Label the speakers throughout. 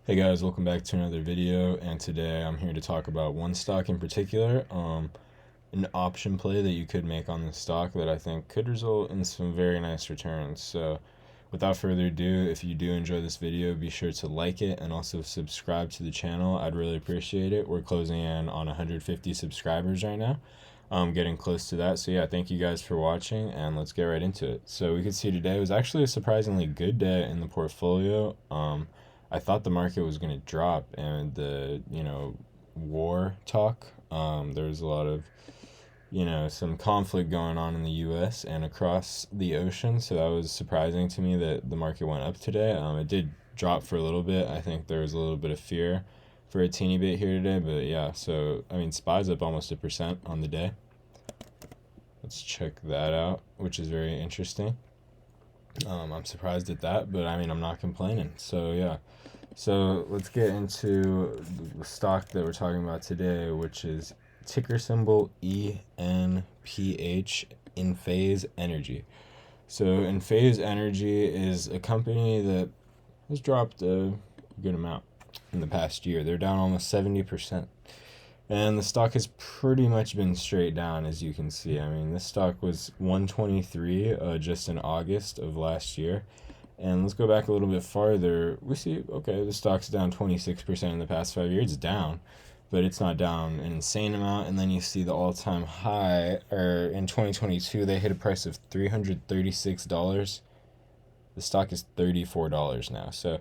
Speaker 1: Hey guys, welcome back to another video, and today I'm here to talk about one stock in particular, an option play that you could make on this stock that I think could result in some very nice returns. So without further ado, if you do enjoy this video, be sure to like it and also subscribe to the channel. I'd really appreciate it. We're closing in on 150 subscribers right now. Getting close to that. So yeah, thank you guys for watching, and let's get right into it. So we could see today was actually a surprisingly good day in the portfolio. I thought the market was going to drop, and the war talk. There was a lot of some conflict going on in the U.S. and across the ocean, so that was surprising to me that the market went up today. It did drop for a little bit. I think there was a little bit of fear for a teeny bit here today, but yeah. So I mean, SPY's up almost 1% on the day. Let's check that out, which is very interesting. I'm surprised at that, but I mean, I'm not complaining. So yeah. So let's get into the stock that we're talking about today, which is ticker symbol ENPH, Enphase Energy. So Enphase Energy is a company that has dropped a good amount in the past year. They're down almost 70%. And the stock has pretty much been straight down, as you can see. I mean, this stock was 123 just in August of last year. And let's go back a little bit farther. We see, okay, the stock's down 26% in the past 5 years. It's down, but it's not down an insane amount. And then you see the all-time high, or in 2022, they hit a price of $336. The stock is $34 now. So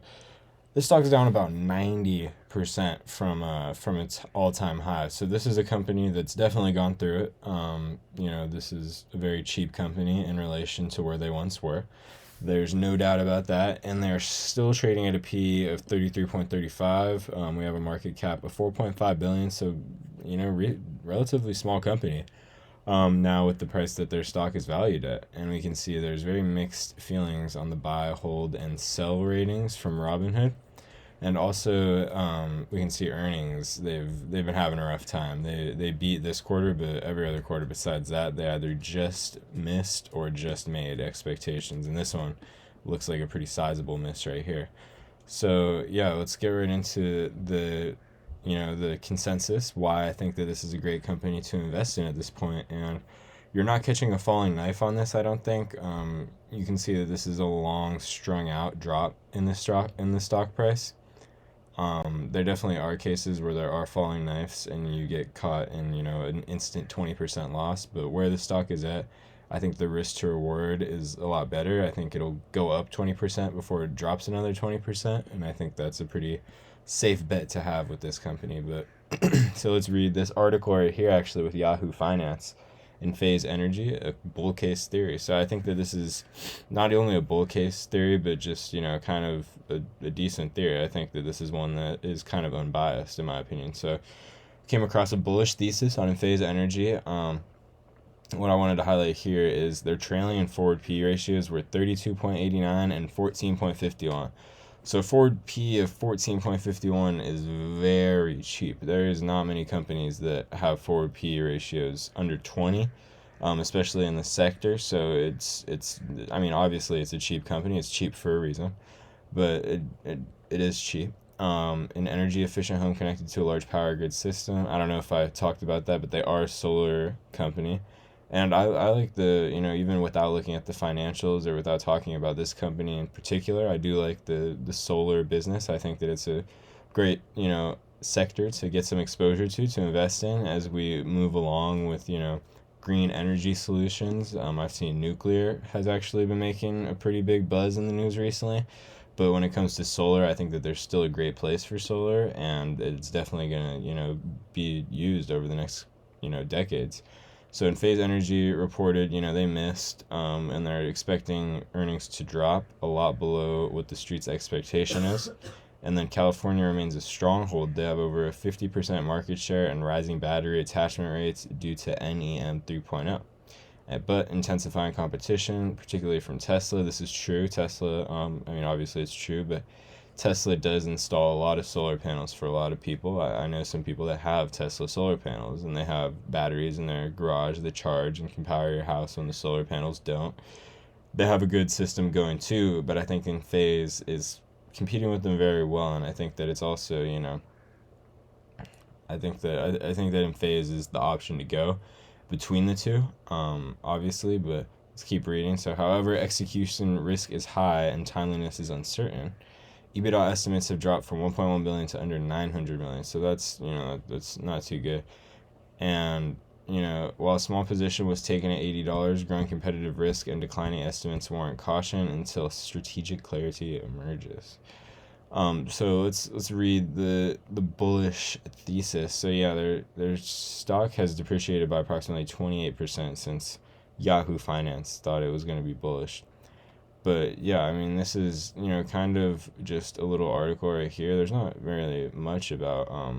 Speaker 1: this stock's down about 90% from its all-time high. So this is a company that's definitely gone through it. This is a very cheap company in relation to where they once were. There's no doubt about that, and they're still trading at a P of 33.35. We have a market cap of 4.5 billion, so relatively small company. Now with the price that their stock is valued at, and we can see there's very mixed feelings on the buy, hold, and sell ratings from Robinhood. And also, we can see earnings. They've been having a rough time. They beat this quarter, but every other quarter besides that, they either just missed or just made expectations. And this one looks like a pretty sizable miss right here. So yeah, let's get right into the consensus. Why I think that this is a great company to invest in at this point. And you're not catching a falling knife on this, I don't think. You can see that this is a long strung out drop in the stock price. There definitely are cases where there are falling knives and you get caught in, an instant 20% loss. But where the stock is at, I think the risk to reward is a lot better. I think it'll go up 20% before it drops another 20%. And I think that's a pretty safe bet to have with this company. But so let's read this article right here, actually, with Yahoo Finance. Enphase Energy, a bull case theory. So I think that this is not only a bull case theory, but just, kind of a decent theory. I think that this is one that is kind of unbiased, in my opinion. So came across a bullish thesis on Enphase Energy. What I wanted to highlight here is their trailing and forward P ratios were 32.89 and 14.51. So forward P of 14.51 is very cheap. There is not many companies that have forward P ratios under 20, especially in the sector. So it's I mean, obviously it's a cheap company. It's cheap for a reason, but it is cheap. An energy efficient home connected to a large power grid system. I don't know if I talked about that, but they are a solar company. And I like even without looking at the financials or without talking about this company in particular, I do like the solar business. I think that it's a great, sector to get some exposure to invest in as we move along with, green energy solutions. I've seen nuclear has actually been making a pretty big buzz in the news recently. But when it comes to solar, I think that there's still a great place for solar, and it's definitely going to, be used over the next, decades. So Enphase Energy reported, they missed, and they're expecting earnings to drop a lot below what the street's expectation is. And then California remains a stronghold. They have over a 50% market share and rising battery attachment rates due to NEM 3.0. But intensifying competition, particularly from Tesla. This is true. Tesla, obviously it's true, but Tesla does install a lot of solar panels for a lot of people. I know some people that have Tesla solar panels, and they have batteries in their garage that charge and can power your house when the solar panels don't. They have a good system going too, but I think Enphase is competing with them very well, and I think that it's also, I think that in phase is the option to go between the two, obviously, but let's keep reading. So, however, execution risk is high and timeliness is uncertain. EBITDA estimates have dropped from 1.1 billion to under 900 million. So that's not too good. And while a small position was taken at $80, growing competitive risk and declining estimates warrant caution until strategic clarity emerges. So let's read the bullish thesis. So yeah, their stock has depreciated by approximately 28% since Yahoo Finance thought it was going to be bullish. But yeah, I mean, this is kind of just a little article right here. There's not really much about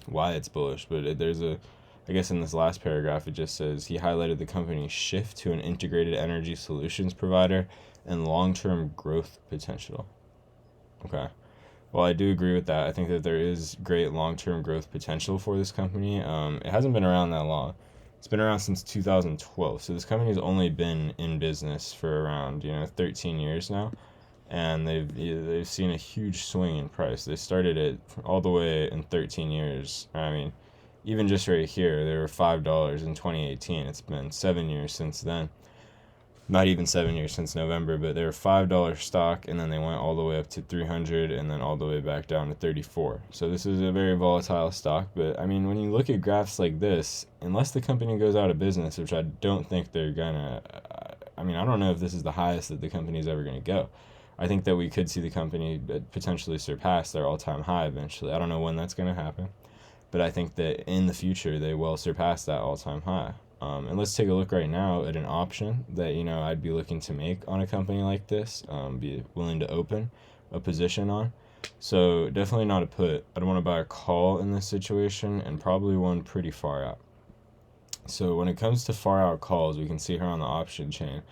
Speaker 1: why it's bullish, but I guess in this last paragraph it just says he highlighted the company's shift to an integrated energy solutions provider and long-term growth potential. Okay. Well, I do agree with that. I think that there is great long-term growth potential for this company. It hasn't been around that long. It's been around since 2012. So this company has only been in business for around 13 years now, and they've seen a huge swing in price. They started it all the way in 13 years. I mean, even just right here, they were $5 in 2018. It's been 7 years since then. Not even 7 years since November, but they were $5 stock, and then they went all the way up to 300, and then all the way back down to 34. So this is a very volatile stock. But I mean, when you look at graphs like this, unless the company goes out of business, which I don't think they're gonna. I mean, I don't know if this is the highest that the company is ever gonna go. I think that we could see the company potentially surpass their all-time high eventually. I don't know when that's gonna happen, but I think that in the future they will surpass that all-time high. And let's take a look right now at an option that I'd be looking to make on a company like this, be willing to open a position on. So definitely not a put. I don't want to buy a call in this situation, and probably one pretty far out. So when it comes to far out calls, we can see here on the option chain,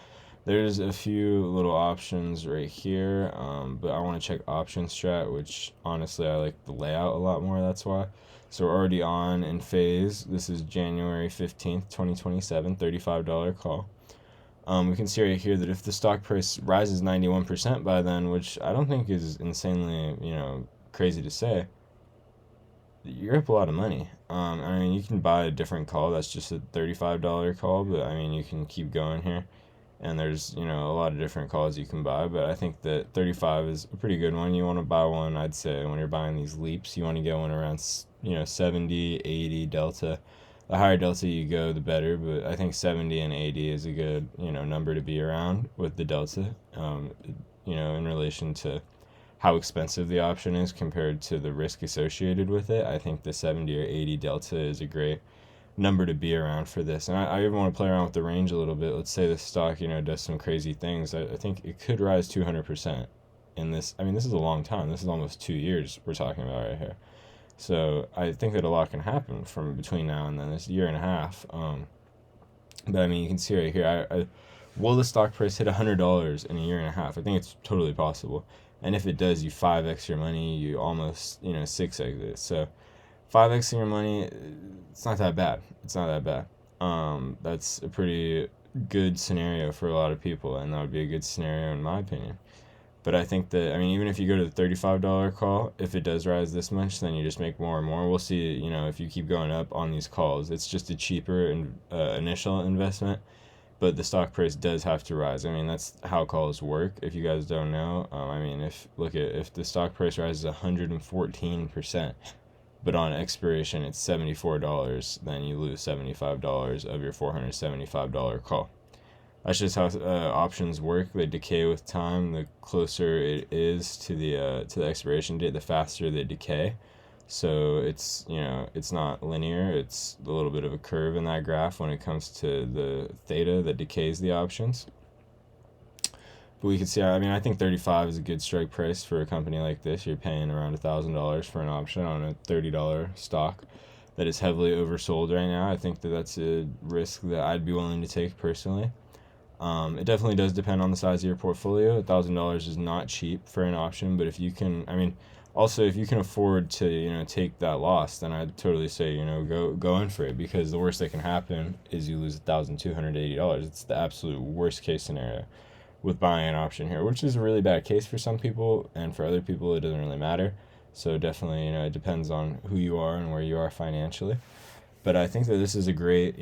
Speaker 1: there's a few little options right here, but I want to check option strat, which honestly I like the layout a lot more, that's why. So we're already on in phase. This is January 15th, 2027, $35 call. We can see right here that if the stock price rises 91% by then, which I don't think is insanely, crazy to say, you're up a lot of money. I mean, you can buy a different call that's just a $35 call, but I mean, you can keep going here. And there's, a lot of different calls you can buy, but I think that 35 is a pretty good one. You want to buy one, I'd say, when you're buying these leaps, you want to get one around, 70, 80 delta. The higher delta you go, the better, but I think 70 and 80 is a good, number to be around with the delta, in relation to how expensive the option is compared to the risk associated with it. I think the 70 or 80 delta is a great number to be around for this. And I even want to play around with the range a little bit. Let's say the stock, does some crazy things. I think it could rise 200% in this. I mean, this is a long time. This is almost 2 years we're talking about right here. So I think that a lot can happen from between now and then. This year and a half. But I mean, you can see right here, will the stock price hit $100 in a year and a half? I think it's totally possible. And if it does, you 5x your money, you almost, 6x it. So 5x your money, it's not that bad. It's not that bad. That's a pretty good scenario for a lot of people, and that would be a good scenario in my opinion. But I think that, I mean, even if you go to the $35 call, if it does rise this much, then you just make more and more. We'll see, if you keep going up on these calls. It's just a cheaper initial investment, but the stock price does have to rise. I mean, that's how calls work. If you guys don't know, I mean, if the stock price rises 114%, but on expiration it's $74, then you lose $75 of your $475 call. That's just how options work. They decay with time. The closer it is to the expiration date, the faster they decay. So it's it's not linear. It's a little bit of a curve in that graph when it comes to the theta that decays the options. But we can see, I mean, I think 35 is a good strike price for a company like this. You're paying around $1,000 for an option on a $30 stock that is heavily oversold right now. I think that that's a risk that I'd be willing to take personally. It definitely does depend on the size of your portfolio. $1,000 is not cheap for an option, but if you can, I mean, also if you can afford to take that loss, then I'd totally say go in for it, because the worst that can happen is you lose $1,280. It's the absolute worst case scenario. with buying an option here, which is a really bad case for some people, and for other people it doesn't really matter. So definitely, it depends on who you are and where you are financially. But I think that this is a great,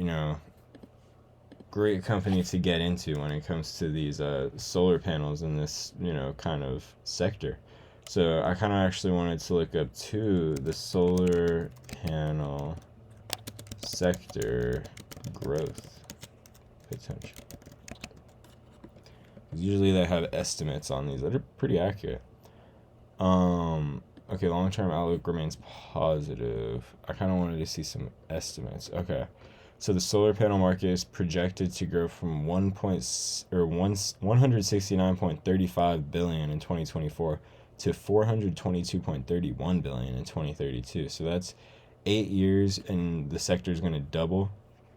Speaker 1: great company to get into when it comes to these solar panels in this, kind of sector. So I kind of actually wanted to look up too the solar panel sector growth potential. Usually they have estimates on these that are pretty accurate. Okay, long-term outlook remains positive. I kind of wanted to see some estimates. Okay. So the solar panel market is projected to grow from 169.35 billion in 2024 to 422.31 billion in 2032. So that's 8 years, and the sector is going to double.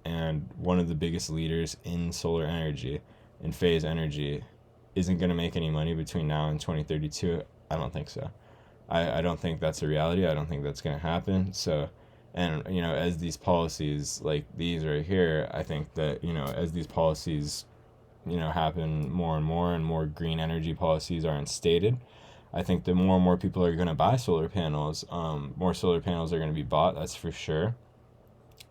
Speaker 1: And one of the biggest leaders in solar energy, in Phase Energy, isn't going to make any money between now and 2032. I don't think so. I don't think that's a reality. I don't think that's going to happen. So, and, as these policies like these right here, I think that, as these policies, happen more and more green energy policies are instated, I think that more and more people are going to buy solar panels. More solar panels are going to be bought, that's for sure.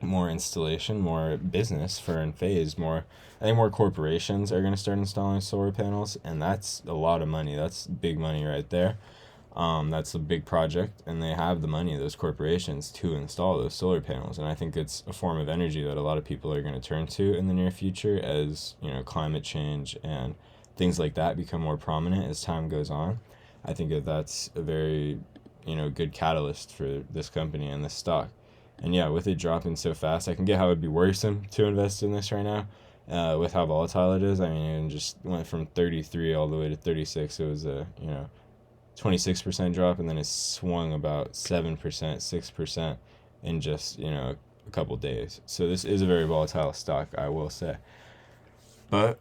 Speaker 1: More installation, more business for Enphase, I think more corporations are going to start installing solar panels, and that's a lot of money. That's big money right there. That's a big project, and they have the money, those corporations, to install those solar panels. And I think it's a form of energy that a lot of people are going to turn to in the near future as, climate change and things like that become more prominent as time goes on. I think that that's a very, good catalyst for this company and this stock. And yeah, with it dropping so fast, I can get how it'd be worrisome to invest in this right now. With how volatile it is, I mean, it just went from 33 all the way to 36. It was a 26% drop, and then it swung about 7%, 6% in just a couple days. So this is a very volatile stock, I will say. But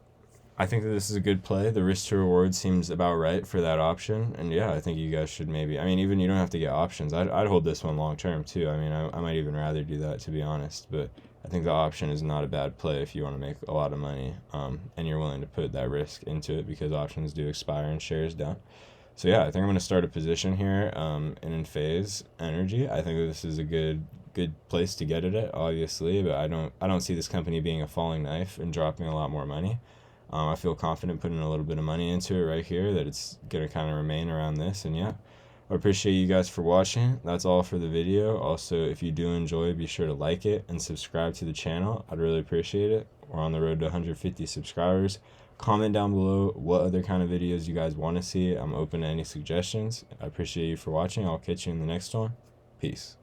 Speaker 1: I think that this is a good play. The risk to reward seems about right for that option. And yeah, I think you guys should maybe, even you don't have to get options. I'd hold this one long term too. I might even rather do that, to be honest. But I think the option is not a bad play if you want to make a lot of money, and you're willing to put that risk into it, because options do expire and shares don't. So yeah, I think I'm going to start a position here in Phase Energy. I think this is a good place to get it at, obviously, but I don't see this company being a falling knife and dropping a lot more money. I feel confident putting a little bit of money into it right here, that it's going to kind of remain around this. And yeah, I appreciate you guys for watching. That's all for the video. Also, if you do enjoy, be sure to like it and subscribe to the channel. I'd really appreciate it. We're on the road to 150 subscribers. Comment down below what other kind of videos you guys want to see. I'm open to any suggestions. I appreciate you for watching. I'll catch you in the next one. Peace.